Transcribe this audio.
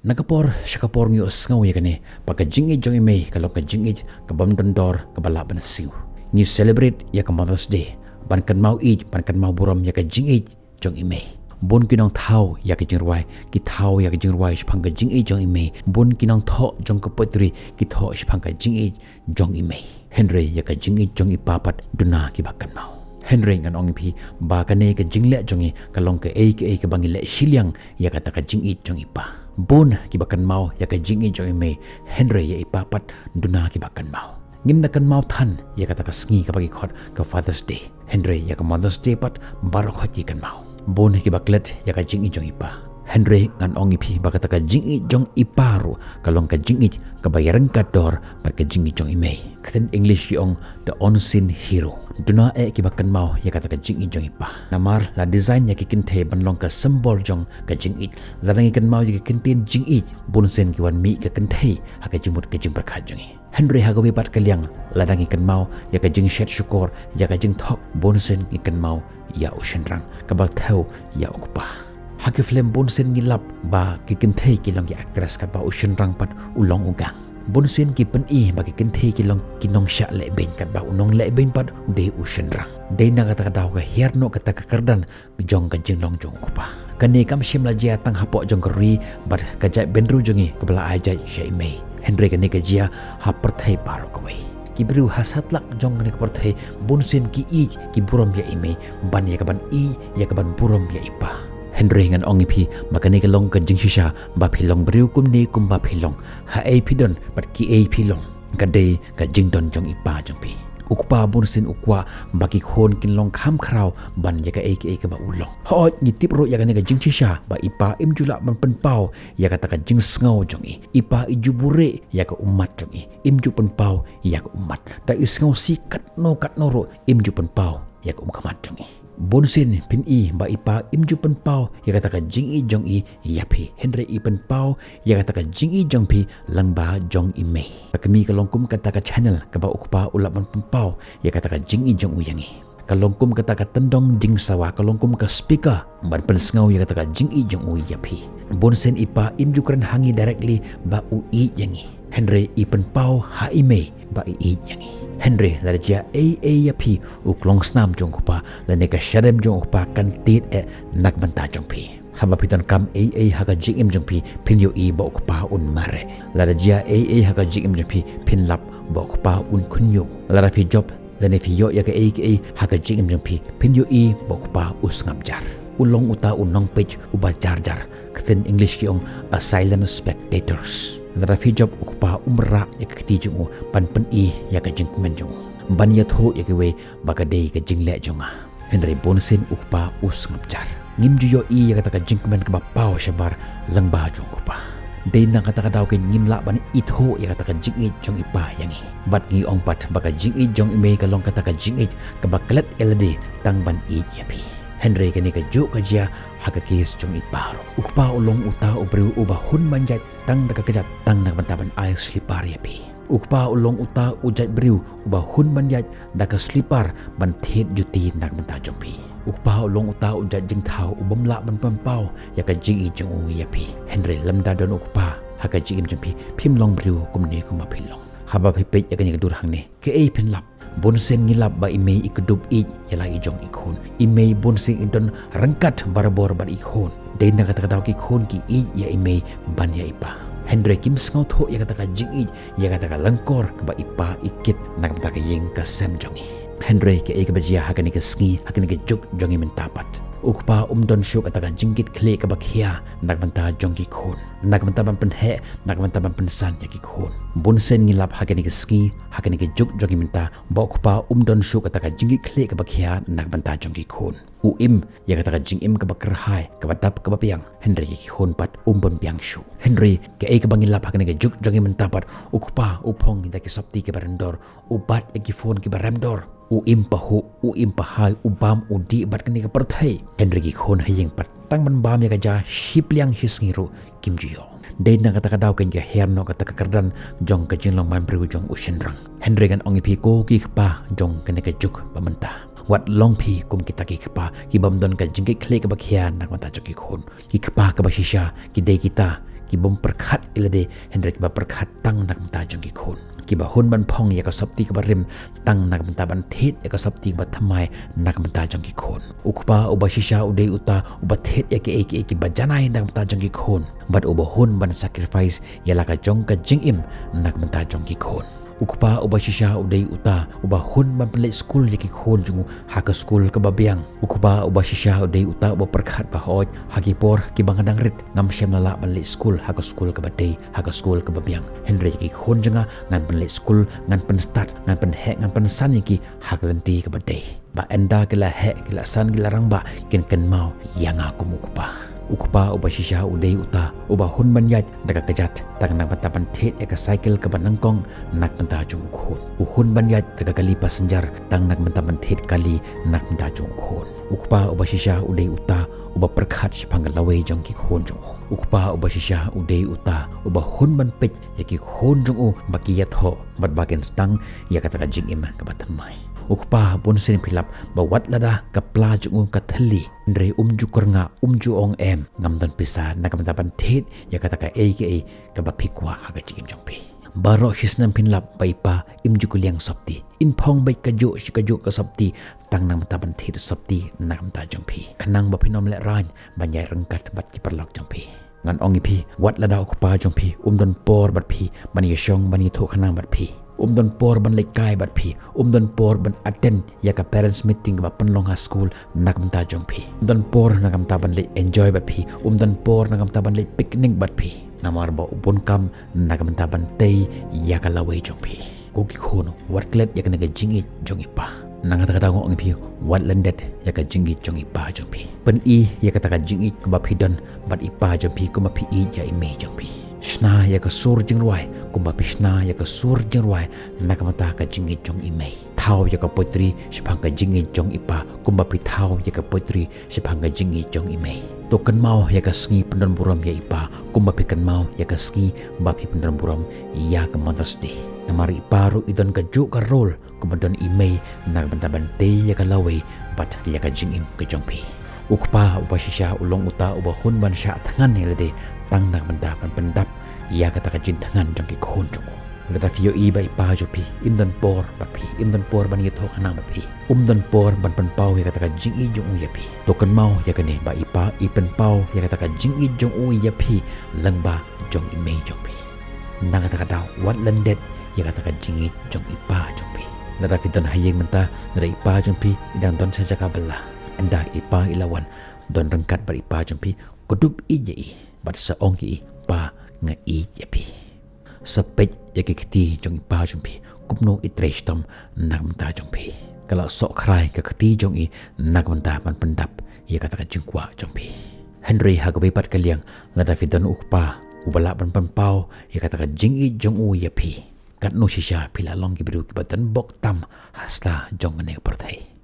Nakapor syakapor ngi osngau ya kane paka jingit jong imei kalau ka jingit ka bam dondor ka balak ban siu ni celebrate ya ka Mother's Day ban kan mau buram ya ka jingit jong imei bon kinong thau ya ka jingruai ki thau ya ka jingruai shpang ka jingit jong imei bon kinong tho jong ka potri ki tho shpang ka jingit jong imei Henry ya ka jingit jong ipapat duna ki bakan mau Henry ngan ong pi ba ka ne ka jingle jongi ka long ka ka bangile shiliang ya ka ta ka jingit jong ipa bon ki bakan mau ya ka jingi jong me Henry ya ipapat duna ki bakan mau ngim na kan mau than ya ka ta ka sngi ka bagi khot ka Father's Day Henry ya ka Mother's Day pat baro khoti kan mau bon ki baklet ya ka jingi jong ipa Henry ngan ong ipi ba ka ta ka jingi jong iparu ka long ka jingi ka bayaran ka dor ba ka jingi jong ime kten English yong the unseen hero duna ki bakan mau ya ka ta ka jingi jong ipa namar la design ya ki kinte ban long ka symbol jong ka jingi la rangi kan mau ya ki kintin jingi bon sen ki wan mi ka kinte ha ka jimut ka jing berkhat jongi Henry ha ga wi pat ka liang la rangi kan mau ya ka jing shet syukur ya ka jing thok bon sen ki kan mau ya ocean rang ka ba thau ya okpa Haki film bonsen ngilap ba kikintay kilang ki actress ka ba ocean rang pat ulong ugang. Bonsen ki pen ba kikintay kilang kinong sya leben kat ba unong leben pat uday ocean rang. Day na kata daw ka herno kata kakardan jong ka jinglong jong ko pa. Kani kam sim la jia tang hapok jong keri bat kajai benru jongi kebala ajai syai mei. Henry kani ka jia haperthai paro kawai. Kibru hasatlak jong kani kaperthai bonsen ki ki buram ya ime ban ya kaban ya kaban buram ya ipa. Henry ngan ong ipi makani ka long ka jing shisha ba philong briu kum ni kum ba philong ha ei phidon bat ki ei philong ka de ka jing don jong ipa jong pi ukpa bunsin ukwa baki khon kin long kham khrau ban ya ka ei ka ba ulong ho ni tip ro ya ka ni ka jing shisha ba ipa im jula ban pen pau ya ka ta ka jing sngo jong i ipa i jubure ya ka umat jong i im ju pen pau ya ka umat ta isngau si kat no ro im ju pen pau ya ka kamat jong i Bonsin pin ba ipa imju pen pau ya kata ka jing i jong i yapi Henry i pen pau ya kata ka jing i jong pi lang ba jong i mei kami ka longkum kata ka channel ka ba ukpa ulap pen pau ya kata ka jing i jong u yangi ka longkum kata ka tendong jing sawa ka longkum ka speaker ban pen sngau ya kata ka jing i jong u yapi Bonsin ipa imju kren hangi directly ba u i yangi Henry i pen pau ha i mei ba i yangi Henry la dia yapi uklong snam jong kupa la neka shadem jong kupa kan tit nak banta jong pi haba piton kam haga jing jong pi pin yo i ba kupa un mare la dia haga jing jong pi pin lap ba kupa un kunyo la fi job la ne fi yo ya ka haga jing jong pi pin yo i ba kupa usngam jar ulong uta unong page uba jar jar kten English ki ong a silent spectators Lara fi job ukpa umra ya kiti jungu pan pen ya ka jing men jungu ban ya tho ya we baka dei ka jing le junga Henry Bonsen ukpa us ngapjar ngim ju yo ya kata ka jing men ka ba pau shabar lang ba jung ukpa dei na kata ka daw ke ngim la ban i tho ya kata ka jing jong ipa yangi bat ngi ong pat baka jing jong ime ka long kata ka jing ka baklet LD tang ban ya pi Henry kani ka jo ka jia haka kes jong iparo ukpa ulong uta ubriu uba hun manjat tang daka kejat tang nak bantaban air slipar ya pi ukpa ulong uta ujat briu uba hun manjat daka slipar ban thet juti nak banta jong pi ukpa ulong uta ujat jing thau ubam la ban pampau ya ka jing i jong u ya pi Henry lamda don ukpa haka jing jong pi phim long briu kumni kuma philong haba phe ya kani ka dur hang ne ke ei phin lap Bonsen ngilap ba imei ikudup ya lagi jong ikhon imei bonsen idon rengkat barbor ban ikhon dei na kata daw ki khon ki ya imei ban ya ipa Henry kim skau tho ya kata ka jing ya kata ka langkor ka ba ipa ikit nak ta ka yeng ka sem jongi Henry ke ka bajia hakani ka sngi hakani ka juk jongi mentapat ukpa don syuk kata ka jingkit kle ka bakhia nak banta jongki khon nak banta ban pen he nak banta ban pen san ya ki khon Bonsen ngilap hakani ka sngi hakani ka juk jongi menta ba ukpa don syuk kata ka jingkit kle ka bakhia nak banta jongki khon im ya kata ka jing ka bakrhai ka badap ka bapiang Henry ki khon pat bon piang shu Henry ke ka bangilap hakani ka juk jongi menta pat ukpa upong da ki sopti ke barendor ubat ki phone ki baremdor im pahai ubam udi bat kani ka perthai Henry ki khon hayeng pat tang ban bam ya ka ja shipliang hisngiru kim juyo dei na kata ka daw ken ka herno kata ka kardan jong ka jinglong man priu jong ocean rang Henry kan ongi pi ko ki pa jong kani ka juk pamenta wat long pi kum kita ki kapa ki bam don ka jingki kle ka bakhia nak mata jok ki khon ki kapa ka bashisha ki dei kita ki bom perkhat ilade Henry kiba perkhat tang nak menta jong ki khon kiba hun ban phong ya ka sapti kiba rim tang nak menta ban thet ya ka sapti kiba thamai nak menta jong ki khon ukpa uba shisha udei uta uba thet ya ki ba janai nak menta jong ki khon bat uba hun ban sacrifice ya la ka jong ka jingim nak menta jong ki khon ukpa uba shisha udei uta uba hun ban pelek school yaki khon jungu haka school ke babiang ukpa uba shisha udei uta uba perkhat ba hoj haki por ki bangadang rit ngam shem lala ban lek school haka school ke badai haka school ke babiang Henry yaki khon jenga ngan ban lek school ngan pen start ngan pen hek ngan pen san yaki haka lenti ke badai ba enda ke la hek ke la san ke la rang ba ken mau yang aku ukpa ukpa uba shisha udei uta uba hun banyat daga kejat tang nak batapan thet eka cycle ke banangkong nak menta jung khon uhun banyat daga kali passenger tang nak batapan thet kali nak menta jung khon ukpa uba shisha udei uta uba perkhat shpang lawe jong ki khon jung ukpa uba shisha udei uta uba hun ban pech yaki khon jung baki yat ho bat bagen stang ya kata ka jing im ka batamai ukpa pun sin philap bawat lada ka pla jungu ka thali ndre umju kornga umju ong em ngam dan pisa nakam tapan thet ya kata ka aka ka ba phikwa ha ka chikim jongpi baro hisnam phinlap baipa imju kuliang sapti in phong bai ka jo ka sapti tang nam tapan thet sapti nakam ta jongpi khanang ba phinom le ran banyai rangkat bat ki perlok jongpi ngan ongi phi wat lada ukpa jongpi umdon por bat phi bani shong bani tho khanang bat phi don por ban lek kai bat phi don por ban attend ya ka parents meeting ba panlong ha school nakam ta jong phi don por nakam ta ban lek enjoy bat phi don por nakam ta ban lek picnic bat phi namar ba ubon kam nakam ta ban tei ya ka lawe jong phi ko ki khono wat klet ya ka naga jingi jong ipa nang ta ka ngong phi wat landet ya ka jingi jong ipa jong phi pen I ya ka ta ka jingi ka ba phi don bat ipa jong phi ko ma phi I ja ime jong phi Shna ya ka sur jing ruai kumba pishna ya ka sur jing ruai nakamata ka jingi jong imei thau ya ka potri shipang ka jingi jong ipa kumba pi thau ya ka potri shipang ka jingi jong imei to kan mau ya ka sngi pendon buram ya ipa kumba pi kan mau ya ka sngi ba pi pendon buram ya ka Mother's Day namari iparu idon ka ju ka rol kumba imei nakamata bante ya ka lawe bat ya ka jingim ka jong pi ukpa uba shisha ulong uta uba hun ban sha thangan ni lede tang nak benda pan pendap ya kata ka jin thangan jong ki khon jong leda fio I bai pa jo pi indon por bat pi indon por ban ye tho khanang bat pi don por ban pan pau ya kata ka jing I jong u ya pi to kan mau ya kane ba ipa I pen pau ya kata ka jing I jong u ya pi lang ba jong I mei jong pi nang kata ka daw wat landet ya kata ka jing I jong ipa jong pi leda fiton hayeng menta leda ipa jong pi idang don saja ka bela anda ipa ilawan don rengkat bar ipa jompi kudup I je I bat seong ki pa nga I je pi sepej ya ki kti jong ipa jompi kupno I trestom nak menta jompi kalau sok krai ke kti jong I nak menta pan pendap ya kata ka jengkwa jompi Henry hagabe pat kaliang lada fidon ukpa ubala pan pau ya kata ka jing I jong u ya pi kat no shisha pila long ki biru ki batan bok tam hasla jong ne perthai